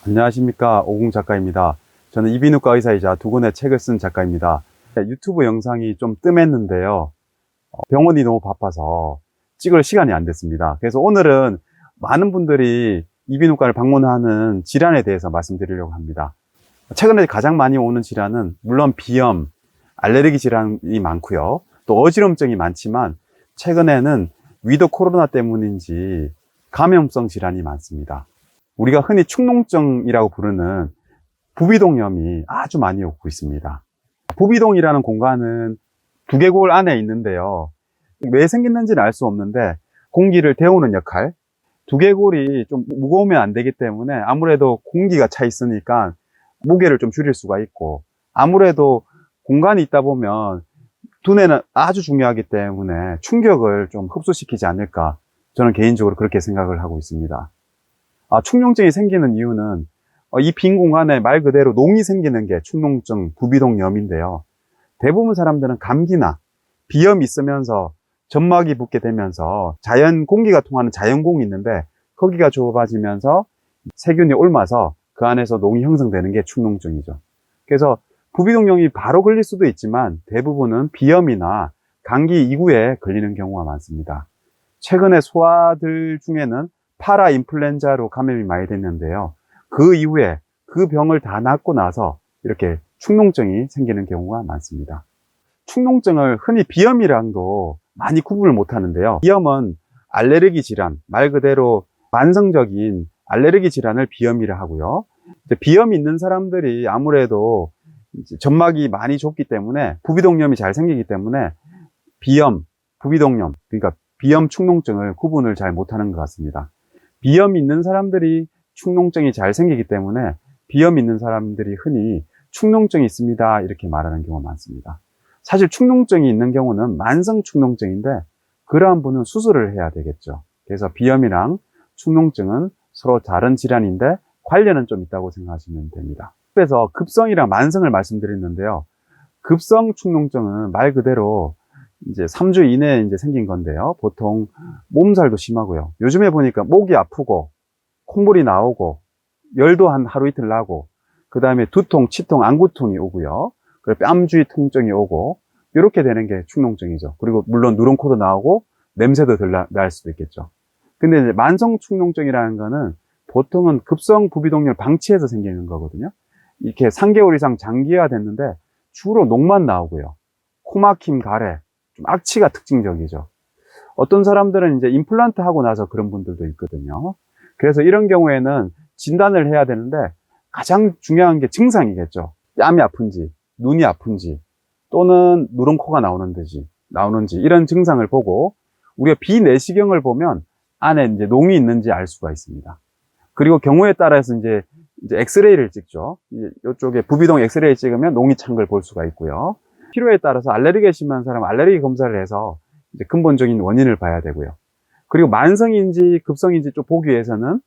안녕하십니까, 오공 작가입니다. 저는 이비인후과 의사이자 두 권의 책을 쓴 작가입니다. 유튜브 영상이 좀 뜸했는데요. 병원이 너무 바빠서 찍을 시간이 안 됐습니다. 그래서 오늘은 많은 분들이 이비인후과를 방문하는 질환에 대해서 말씀드리려고 합니다. 최근에 가장 많이 오는 질환은 물론 비염, 알레르기 질환이 많고요. 또 어지럼증이 많지만 최근에는 위드 코로나 때문인지 감염성 질환이 많습니다. 우리가 흔히 축농증이라고 부르는 부비동염이 아주 많이 오고 있습니다. 부비동이라는 공간은 두개골 안에 있는데요. 왜 생겼는지는 알 수 없는데 공기를 데우는 역할, 두개골이 좀 무거우면 안 되기 때문에 아무래도 공기가 차 있으니까 무게를 좀 줄일 수가 있고, 아무래도 공간이 있다 보면 두뇌는 아주 중요하기 때문에 충격을 좀 흡수시키지 않을까, 저는 개인적으로 그렇게 생각을 하고 있습니다. 축농증이 생기는 이유는 이 빈 공간에 말 그대로 농이 생기는 게 축농증, 부비동염인데요. 대부분 사람들은 감기나 비염이 있으면서 점막이 붓게 되면서 자연 공기가 통하는 자연공이 있는데 거기가 좁아지면서 세균이 옮아서 그 안에서 농이 형성되는 게 축농증이죠. 그래서 부비동염이 바로 걸릴 수도 있지만 대부분은 비염이나 감기 이후에 걸리는 경우가 많습니다. 최근에 소아들 중에는 파라 인플루엔자로 감염이 많이 됐는데요. 그 이후에 그 병을 다 낫고 나서 이렇게 축농증이 생기는 경우가 많습니다. 축농증을 흔히 비염이랑도 많이 구분을 못 하는데요. 비염은 알레르기 질환, 말 그대로 만성적인 알레르기 질환을 비염이라 하고요. 비염이 있는 사람들이 아무래도 점막이 많이 좁기 때문에 부비동염이 잘 생기기 때문에 비염, 부비동염, 그러니까 비염 축농증을 구분을 잘 못하는 것 같습니다. 비염이 있는 사람들이 축농증이 잘 생기기 때문에 비염이 있는 사람들이 흔히 축농증이 있습니다 이렇게 말하는 경우가 많습니다. 사실 축농증이 있는 경우는 만성 축농증인데 그러한 분은 수술을 해야 되겠죠. 그래서 비염이랑 축농증은 서로 다른 질환인데 관련은 좀 있다고 생각하시면 됩니다. 그래서 급성이랑 만성을 말씀드렸는데요. 급성 축농증은 말 그대로 이제 3주 이내에 이제 생긴 건데요. 보통 몸살도 심하고요. 요즘에 보니까 목이 아프고 콧물이 나오고 열도 한 하루 이틀 나고, 그 다음에 두통, 치통, 안구통이 오고요. 그리고 뺨 주위 통증이 오고, 이렇게 되는 게 축농증이죠. 그리고 물론 누런코도 나오고 냄새도 덜 날 수도 있겠죠. 근데 이제 만성 축농증이라는 거는 보통은 급성 부비동염을 방치해서 생기는 거거든요. 이렇게 3개월 이상 장기화 됐는데 주로 녹만 나오고요. 코막힘, 가래, 좀 악취가 특징적이죠. 어떤 사람들은 이제 임플란트 하고 나서 그런 분들도 있거든요. 그래서 이런 경우에는 진단을 해야 되는데 가장 중요한 게 증상이겠죠. 뺨이 아픈지, 눈이 아픈지, 또는 누런코가 나오는지 이런 증상을 보고 우리가 비내시경을 보면 안에 이제 농이 있는지 알 수가 있습니다. 그리고 경우에 따라서 이제 엑스레이를 찍죠. 이쪽에 부비동 엑스레이 찍으면 농이 찬 걸 볼 수가 있고요. 필요에 따라서 알레르기가 심한 사람은 알레르기 검사를 해서 이제 근본적인 원인을 봐야 되고요. 그리고 만성인지 급성인지 좀 보기 위해서는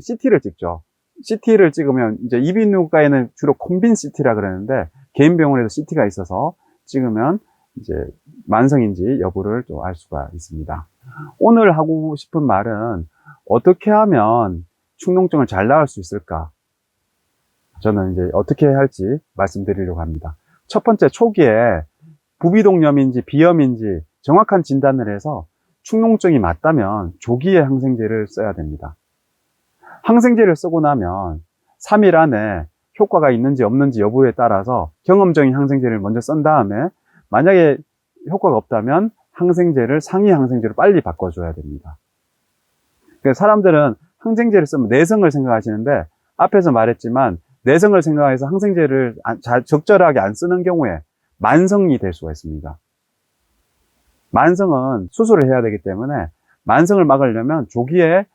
CT를 찍죠. CT를 찍으면 이제 이비인후과에는 주로 콤빈 CT라 그러는데 개인 병원에도 CT가 있어서 찍으면 이제 만성인지 여부를 좀 알 수가 있습니다. 오늘 하고 싶은 말은 어떻게 하면 축농증을 잘 나을 수 있을까? 저는 이제 어떻게 할지 말씀드리려고 합니다. 첫 번째, 초기에 부비동염인지 비염인지 정확한 진단을 해서 축농증이 맞다면 조기에 항생제를 써야 됩니다. 항생제를 쓰고 나면 3일 안에 효과가 있는지 없는지 여부에 따라서 경험적인 항생제를 먼저 쓴 다음에 만약에 효과가 없다면 항생제를 상위 항생제로 빨리 바꿔줘야 됩니다. 그래서 사람들은 항생제를 쓰면 내성을 생각하시는데 앞에서 말했지만 내성을 생각해서 항생제를 적절하게 안 쓰는 경우에 만성이 될 수가 있습니다. 만성은 수술을 해야 되기 때문에 만성을 막으려면 조기에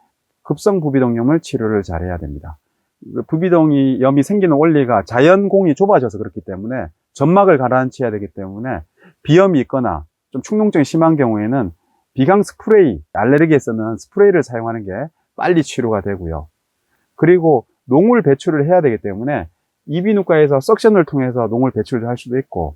급성 부비동염을 치료를 잘 해야 됩니다. 부비동염이 생기는 원리가 자연공이 좁아져서 그렇기 때문에 점막을 가라앉혀야 되기 때문에 비염이 있거나 좀 축농증이 심한 경우에는 비강 스프레이, 알레르기에 쓰는 스프레이를 사용하는 게 빨리 치료가 되고요. 그리고 농을 배출을 해야 되기 때문에 이비인후과에서 석션을 통해서 농을 배출을 할 수도 있고,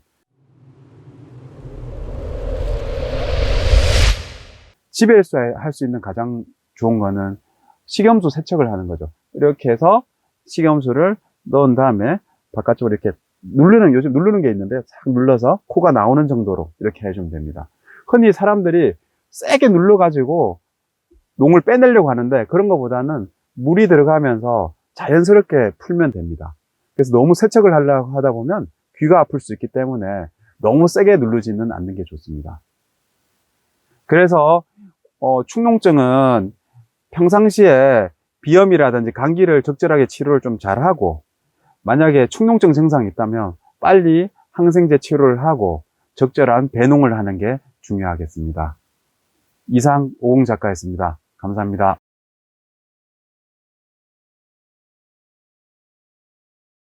집에서 할 수 있는 가장 좋은 거는 식염수 세척을 하는 거죠. 이렇게 해서 식염수를 넣은 다음에 바깥쪽으로 이렇게 요즘 누르는 게 있는데 싹 눌러서 코가 나오는 정도로 이렇게 해주면 됩니다. 흔히 사람들이 세게 눌러가지고 농을 빼내려고 하는데 그런 것보다는 물이 들어가면서 자연스럽게 풀면 됩니다. 그래서 너무 세척을 하려고 하다 보면 귀가 아플 수 있기 때문에 너무 세게 누르지는 않는 게 좋습니다. 그래서 축농증은 평상시에 비염이라든지 감기를 적절하게 치료를 좀 잘하고, 만약에 축농증 증상이 있다면 빨리 항생제 치료를 하고 적절한 배농을 하는 게 중요하겠습니다. 이상 오웅 작가였습니다. 감사합니다.